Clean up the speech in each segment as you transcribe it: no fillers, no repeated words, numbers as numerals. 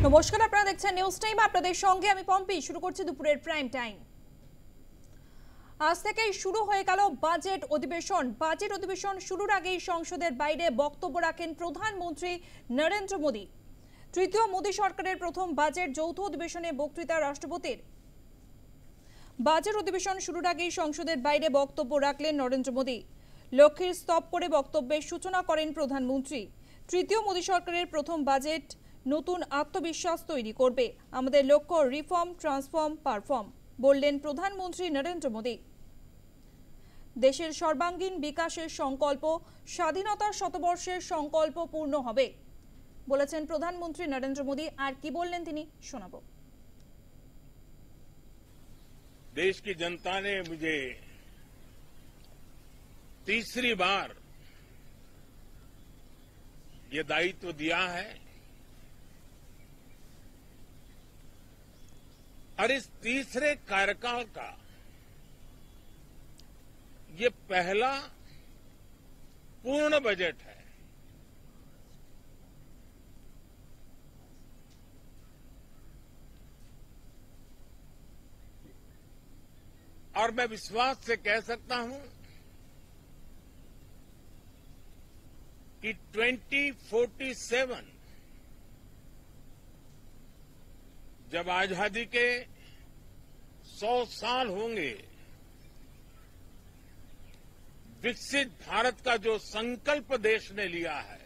নমস্কার, আপনারা দেখছেন নিউজ টাইম। আপনাদের সঙ্গে আমি পম্পি। শুরু করছি দুপুরের প্রাইম টাইম। আজ থেকেই শুরু হয়ে গেল বাজেট অধিবেশন। বাজেট অধিবেশন শুরুর আগেই সংসদের বাইরে বক্তব্য রাখেন প্রধানমন্ত্রী নরেন্দ্র মোদী। তৃতীয় মোদী সরকারের প্রথম বাজেট যৌথ অধিবেশনে বক্তৃতা রাষ্ট্রপতির। বাজেট অধিবেশন শুরুর আগেই সংসদের বাইরে বক্তব্য রাখলেন নরেন্দ্র মোদী। লক্ষ্মীর স্তব করে বক্তব্যের সূচনা করেন প্রধানমন্ত্রী। তৃতীয় মোদী সরকারের প্রথম বাজেট নতুন আত্মবিশ্বাস তৈরি করবে। আমাদের লক্ষ্য রিফর্ম, ট্রান্সফর্ম, পারফর্ম, বললেন প্রধানমন্ত্রী নরেন্দ্র মোদী। দেশের সর্বাঙ্গীন বিকাশের সংকল্প, স্বাধীনতার শতবর্ষের সংকল্প পূর্ণ হবে বলেছেন প্রধানমন্ত্রী নরেন্দ্র মোদী। আর কি বললেন তিনি শোনাবো। देश की जनता ने मुझे तीसरी बार ये दायित्व दिया है और इस तीसरे कार्यकाल का ये पहला पूर्ण बजट है। और मैं विश्वास से कह सकता हूं कि 2047 जब आजादी के 100 साल होंगे, विकसित भारत का जो संकल्प देश ने लिया है,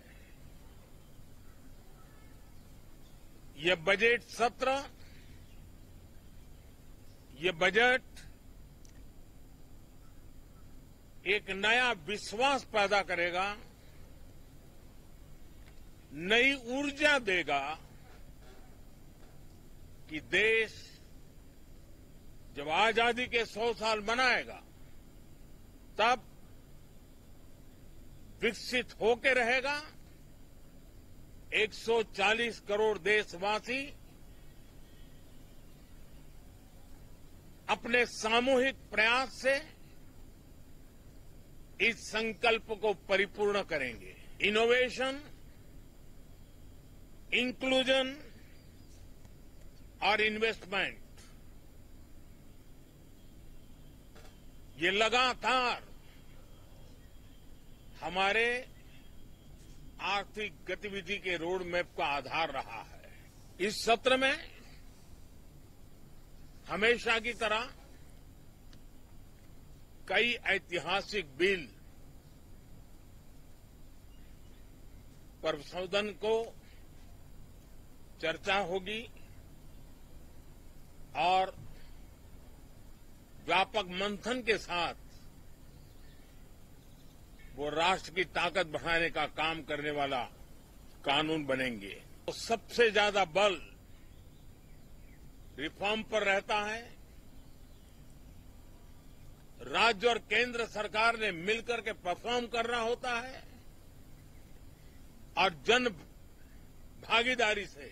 ये बजट सत्र, ये बजट एक नया विश्वास पैदा करेगा, नई ऊर्जा देगा कि देश जब आजादी के 100 साल मनाएगा तब विकसित होकर रहेगा। 140 करोड़ देशवासी अपने सामूहिक प्रयास से इस संकल्प को परिपूर्ण करेंगे। इनोवेशन, इंक्लूजन और इन्वेस्टमेंट, ये लगातार हमारे आर्थिक गतिविधि के रोड मैप का आधार रहा है। इस सत्र में हमेशा की तरह कई ऐतिहासिक बिल पर सदन को चर्चा होगी और व्यापक मंथन के साथ वो राष्ट्र की ताकत बढ़ाने का काम करने वाला कानून बनेंगे। तो सबसे ज्यादा बल रिफॉर्म पर रहता है। राज्य और केंद्र सरकार ने मिलकर के परफॉर्म करना होता है और जन भागीदारी से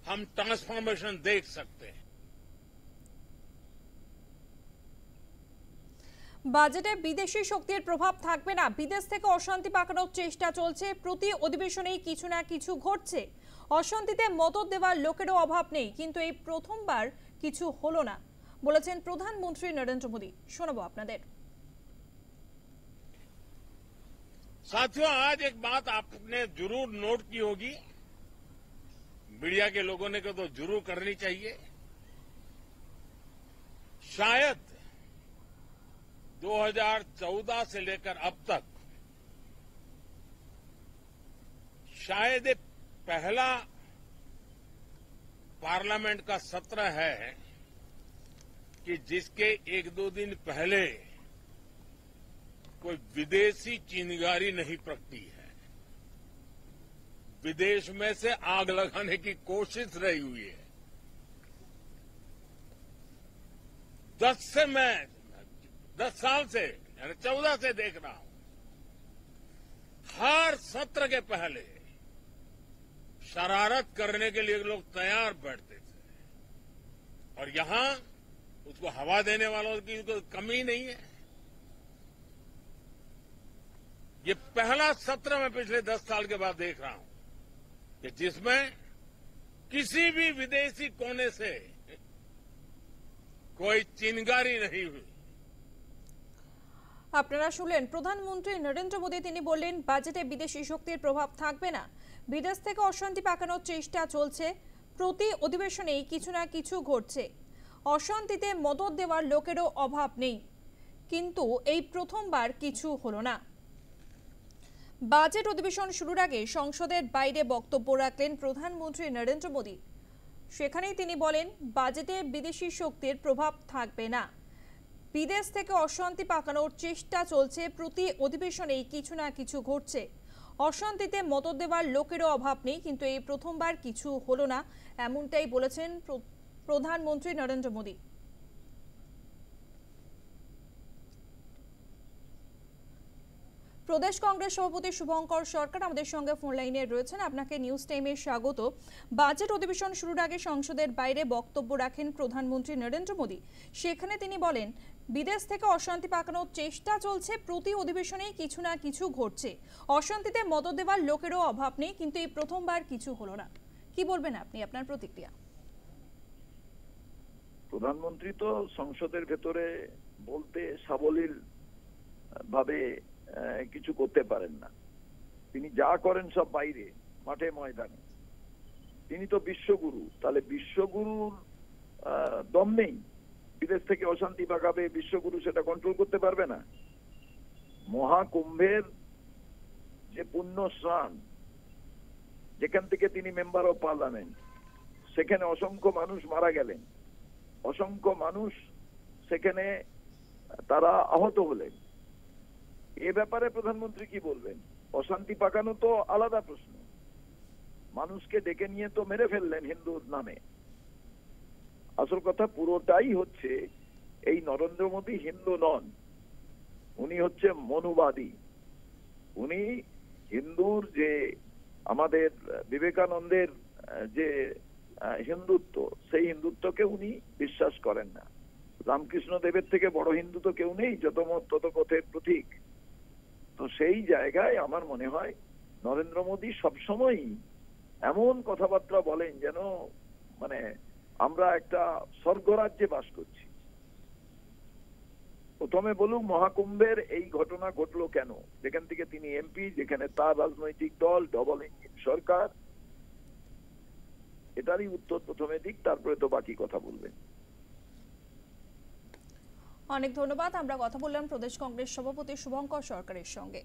हम ट्रांसफॉर्मेशन देख सकते हैं। বাজেটে বিদেশি শক্তির প্রভাব থাকবে না। বিদেশ থেকে অশান্তি পাকানোর চেষ্টা চলছে। প্রতি অধিবেশনেই কিছু না কিছু ঘটছে। অশান্তিতে মদত দেওয়ার লোকেরও অভাব নেই, কিন্তু এই প্রথমবার কিছু হলো না বলেছেন প্রধানমন্ত্রী নরেন্দ্র মোদী। শোনাবো আপনাদের। साथियों, आज एक बात आपने जरूर नोट की होगी, मीडिया के लोगों ने तो जरूर करनी चाहिए। शायद 2014 से लेकर अब तक शायद ये पहला पार्लियामेंट का सत्र है कि जिसके एक दो दिन पहले कोई विदेशी चिंगारी नहीं प्रगटी है। विदेश में से आग लगाने की कोशिश रही हुई है। 10 साल से यानी 14 से देख रहा हूं, हर सत्र के पहले शरारत करने के लिए लोग तैयार बैठते थे और यहां उसको हवा देने वालों की कोई कमी नहीं है। ये पहला सत्र मैं पिछले 10 साल के बाद देख रहा हूं कि जिसमें किसी भी विदेशी कोने से कोई चिनगारी नहीं हुई। আপনারা শুনলেন প্রধানমন্ত্রী নরেন্দ্র মোদী, তিনি বললেন বাজেটে বিদেশি শক্তির প্রভাব থাকবে না, বিদেশ থেকে অশান্তি পাকানোর চেষ্টা চলছে, প্রতি অধিবেশনেই কিছু না কিছু ঘটছে, অশান্তিতে মদত দেওয়ার লোকেরও অভাব নেই, কিন্তু এই প্রথমবার কিছু হলো না। বাজেট অধিবেশন শুরুর আগে সংসদের বাইরে বক্তব্য রাখলেন প্রধানমন্ত্রী নরেন্দ্র মোদী। সেখানেই তিনি বলেন বাজেটে বিদেশি শক্তির প্রভাব থাকবে না, বিদেশ থেকে অশান্তি পাকানোর চেষ্টা চলছে, প্রতি অধিবেশনেই কিছু না কিছু ঘটছে, অশান্তিতে মদত দেওয়ার লোকেরও অভাব নেই, কিন্তু এই প্রথমবার কিছু হলো না, এমনটাই বলেছেন প্রধানমন্ত্রী নরেন্দ্র মোদী। প্রদেশ কংগ্রেস সভাপতি শুভঙ্কর সরকার আমাদের সঙ্গে ফোন লাইনে রয়েছেন। আপনাকে নিউজ টাইমে স্বাগত। বাজেট অধিবেশন শুরুর আগে সংসদের বাইরে বক্তব্য রাখেন প্রধানমন্ত্রী নরেন্দ্র মোদী। সেখানে তিনি বলেন বিদেশ থেকে অশান্তি পাকানোর চেষ্টা চলছে, প্রতি অধিবেশনেই কিছু না কিছু ঘটছে, অশান্তিতে মদত দেওয়ার লোকেরও অভাব নেই, কিন্তু এই প্রথমবার কিছু হলো না। কি বলবেন আপনি, আপনার প্রতিক্রিয়া? প্রধানমন্ত্রী তো সংসদের ভেতরে বলতে সাবলীল ভাবে কিছু করতে পারেন না। তিনি যা করেন সব বাইরে মাঠে ময়দানে। তিনি তো বিশ্বগুরু, তাহলে বিশ্বগুরুর দম নেই, বিদেশ থেকে অশান্তি পাকাবে, বিশ্বগুরু সেটা কন্ট্রোল করতে পারবে না। মহাকুম্ভের যে পুণ্য স্নান, যেখান থেকে তিনি মেম্বার অফ পার্লামেন্ট, সেখানে অসংখ্য মানুষ মারা গেলেন, অসংখ্য মানুষ সেখানে তারা আহত হলেন। এ ব্যাপারে প্রধানমন্ত্রী কি বলবেন? অশান্তি পাকানো তো আলাদা প্রশ্ন, মানুষকে ডেকে নিয়ে তো মেরে ফেললেন হিন্দুর নামে। আসল কথা পুরোটাই হচ্ছে এই নরেন্দ্র মোদী হিন্দু নন, উনি হচ্ছে মনুবাদী। উনি হিন্দুর যে আমাদের বিবেকানন্দের যে হিন্দুত্ব, সেই হিন্দুত্বকে উনি বিশ্বাস করেন না। রামকৃষ্ণ দেবের থেকে বড় হিন্দু তো কেউ নেই, যত মত তত পথের প্রতীক। তো সেই জায়গায় আমার মনে হয় নরেন্দ্র মোদী সবসময়ই এমন কথাবার্তা বলেন যেন মানে আমরা একটা স্বর্গরাজ্যে বাস করছি। প্রথমে বলুন মহাকুম্ভের এই ঘটনা ঘটলো কেন, যেখান থেকে তিনি এমপি, যেখানে তার রাজনৈতিক দল ডবল ইঞ্জিন সরকার, এটারই উত্তর প্রথমে দিক, তারপরে তো বাকি কথা বলবেন। অনেক ধন্যবাদ। আমরা কথা বললাম প্রদেশ কংগ্রেস সভাপতি শুভঙ্কর সরকারের সঙ্গে।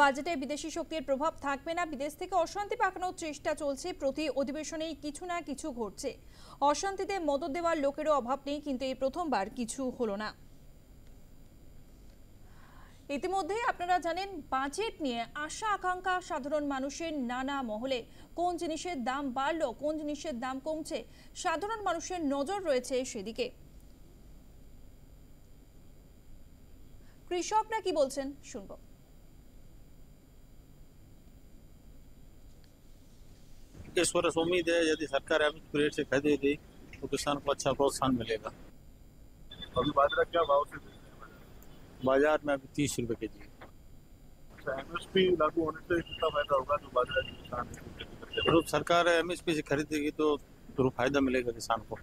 বাজেটে বিদেশি শক্তির প্রভাব থাকবে না, বিদেশ থেকে অশান্তি পাকানোর চেষ্টা চলছে, প্রতি অধিবেশনেই কিছু না কিছু ঘটছে, অশান্তিতে মদত দেওয়ার লোকেরও অভাব নেই, কিন্তু এই প্রথমবার কিছু হলো না। ইতিমধ্যে আপনারা জানেন বাজেট নিয়ে আশা আকাঙ্ক্ষা সাধারণ মানুষের নানা মহলে। কোন জিনিসের দাম বাড়লো, কোন জিনিসের দাম কমছে, সাধারণ মানুষের নজর রয়েছে সেদিকে। কৃষকরা কি বলছেন শুনবো। इस वर्ष उम्मीद है यदि सरकार एमएसपी रेट से खरीदेगी तो किसान को अच्छा प्रोत्साहन मिलेगा। अभी बाजरा क्या भाव से बाजार में अभी 30 रुपए के जी। एमएसपी लागू होने से कितना फायदा होगा जो बाजरा के किसान तो सरकार एमएसपी से खरीदेगी तो जरूर फायदा मिलेगा किसान को।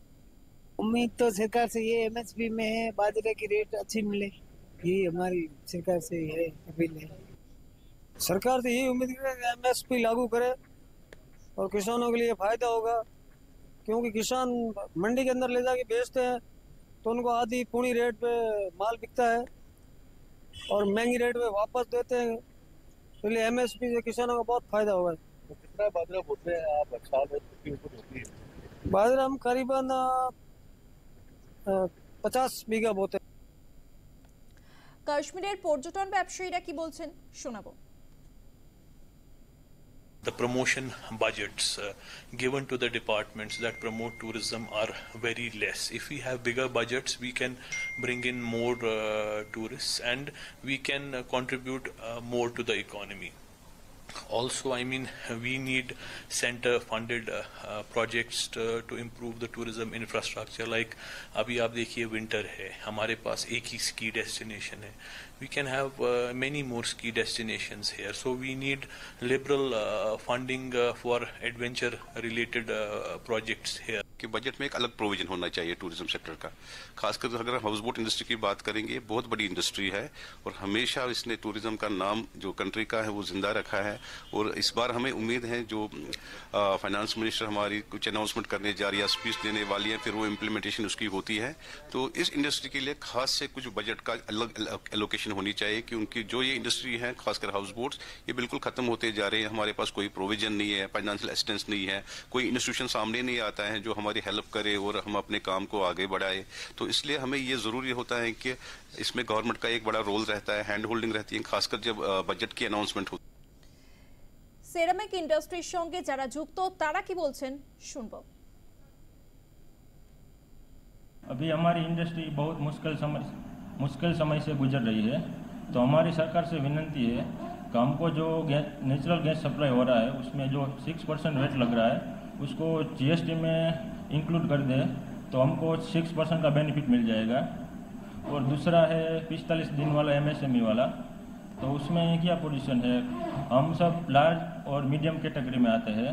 उम्मीद तो सरकार से ये एमएसपी में है, बाजरे की रेट अच्छी मिले, ये हमारी सरकार से है अपील है। सरकार से यही उम्मीद है कि एमएसपी लागू करे और किसानों के लिए फायदा होगा, क्योंकि किसान मंडी के अंदर ले जाके बेचते हैं तो उनको आधी पूरी रेट पे माल बिकता है और महंगी रेट पे वापस देते हैं, इसलिए एमएसपी से किसानों को बहुत फायदा होगा। तो कितना बाजरा बोते हैं आप साल में कितनी उपज होती है? बाजरा हम करीबन 50 बीघा बोते हैं। কাশ্মীরের পর্যটন ব্যবসায়ীরা কি বলছেন শোনাবো। The promotion budgets given to the departments that promote tourism are very less. If we have bigger budgets, we can bring in more tourists and we can contribute more to the economy. Also, I mean, we need center-funded projects to improve the tourism infrastructure. Like, अभी आप देखिए winter है, हमारे पास एक ही ski destination है. We can have many more ski destinations here. So we need liberal funding for adventure-related projects here. कि budget में एक अलग प्रोविजन होना चाहिए टूरिज्म सेक्टर का। खासकर अगर हाउस बोट इंडस्ट्री की बात करेंगे, बहुत बड़ी इंडस्ट्री है और हमेशा इसने टूरिज्म का नाम जो कंट्री का है वो जिंदा रखा है। और इस बार हमें उम्मीद है जो फाइनेंस मिनिस्टर हमारी कुछ अनाउंसमेंट करने जा रही है, स्पीच देने वाली है, फिर वो इम्प्लीमेंटेशन उसकी होती है। तो इस इंडस्ट्री के लिए खास से कुछ बजट का अलग एलोकेशन होनी चाहिए कि उनकी जो ये इंडस्ट्री है, खासकर हाउस बोट्स, ये बिल्कुल खत्म होते जा रहे हैं। हमारे पास कोई प्रोविजन नहीं है, फाइनेंशियल असिस्टेंस नहीं है, कोई इंस्टीट्यूशन सामने नहीं आता है जो हमारी हेल्प करे और हम अपने काम को आगे बढ़ाए। तो इसलिए हमें ये जरूरी होता है कि इसमें गवर्नमेंट का एक बड़ा रोल रहता है, हैंड होल्डिंग रहती है, खासकर जब बजट की अनाउंसमेंट होती है। সেরামিক ইন্ডাস্ট্রির সঙ্গে যারা যুক্ত তারা কি বলছেন শুনবো। अभी हमारी इंडस्ट्री बहुत मुश्किल समय से गुजर रही है, तो हमारी सरकार से विनती है कि हमको जो नेचुरल गैस सप्लाई हो रहा है उसमें जो 6% वेट लग रहा है उसको जीएसटी में इंक्लूड कर दे तो हमको 6% का बेनिफिट मिल जाएगा। और दूसरा है 45 दिन वाला एमएसएमई वाला, तो उसमें क्या पोजीशन है, हम सब लार्ज और मीडियम कैटेगरी में आते हैं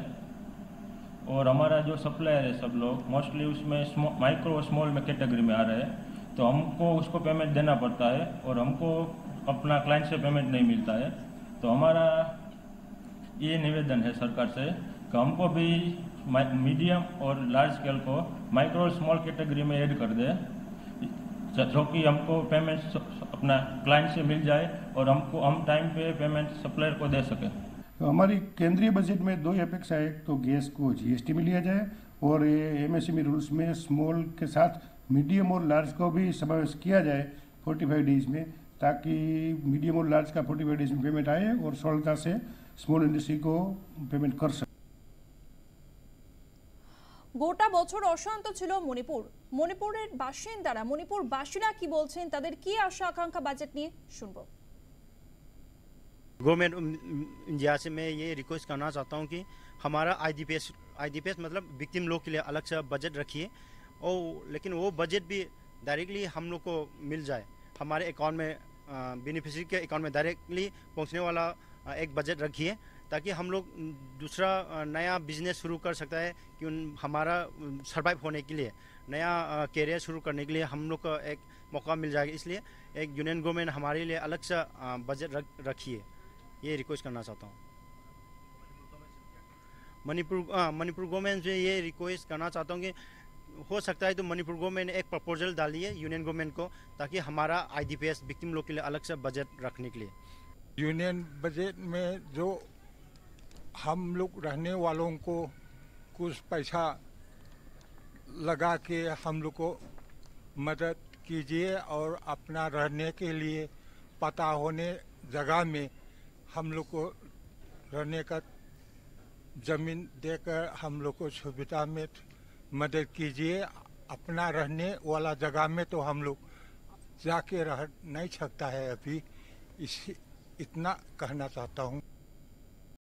और हमारा जो सप्लायर है सब लोग मोस्टली उसमें माइक्रो और स्मॉल में कैटेगरी में आ रहे हैं, तो हमको उसको पेमेंट देना पड़ता है और हमको अपना क्लाइंट से पेमेंट नहीं मिलता है। तो हमारा ये निवेदन है सरकार से कि हमको भी मीडियम और लार्ज स्केल को माइक्रो और स्मॉल कैटेगरी में ऐड कर दे, जो कि हमको पेमेंट अपना क्लाइंट से मिल जाए और हम टाइम पे पेमेंट सप्लायर को दे सकें। तो हमारी केंद्रीय बजट में दो अपेक्षा है, एक तो गैस को जीएसटी में लिया जाए और ये एमएसएमई रूल्स में स्मॉल के साथ मीडियम और लार्ज को भी समावेश किया जाए 45 डेज में, ताकि मीडियम और लार्ज का 45 डेज में पेमेंट आए और सरलता से स्मॉल इंडस्ट्री को पेमेंट कर सके। গোটা বছর অশান্ত ছিল মণিপুরের বাসিন্দারা কি বলছেন, তাদের কি আশা আকাঙ্ক্ষা বাজেট নিয়ে শুনবো। गवर्नमेंट इंडिया से मैं ये रिक्वेस्ट करना चाहता हूँ कि हमारा आईडीपीएस मतलब विक्टिम लोग के लिए अलग से बजट रखिए, और लेकिन वो बजट भी डायरेक्टली हम लोग को मिल जाए, हमारे अकाउंट में बेनिफिशियरी के अकाउंट में डायरेक्टली पहुँचने वाला एक बजट रखिए, ताकि हम लोग दूसरा नया बिजनेस शुरू कर सकता है कि हमारा सर्वाइव होने के लिए, नया कैरियर शुरू करने के लिए हम लोग को एक मौका मिल जाएगा। इसलिए एक यूनियन गवर्नमेंट हमारे लिए अलग से बजट रखिए, ये रिक्वेस्ट करना चाहता हूँ। मणिपुर गवर्नमेंट से ये रिक्वेस्ट करना चाहता हूँ कि हो सकता है तो मणिपुर गवर्नमेंट एक प्रपोजल डालिए यूनियन गवर्नमेंट को, ताकि हमारा आईडीपीएस विक्टिम लोग के लिए अलग से बजट रखने के लिए। यूनियन बजट में जो हम लोग रहने वालों को कुछ पैसा लगा के हम लोग को मदद कीजिए और अपना रहने के लिए पता होने जगह में हम लोग को रहने का ज़मीन देकर हम लोग को सुविधा में मदद कीजिए। अपना रहने वाला जगह में तो हम लोग जाके रह नहीं सकता है अभी, इतना कहना चाहता हूँ।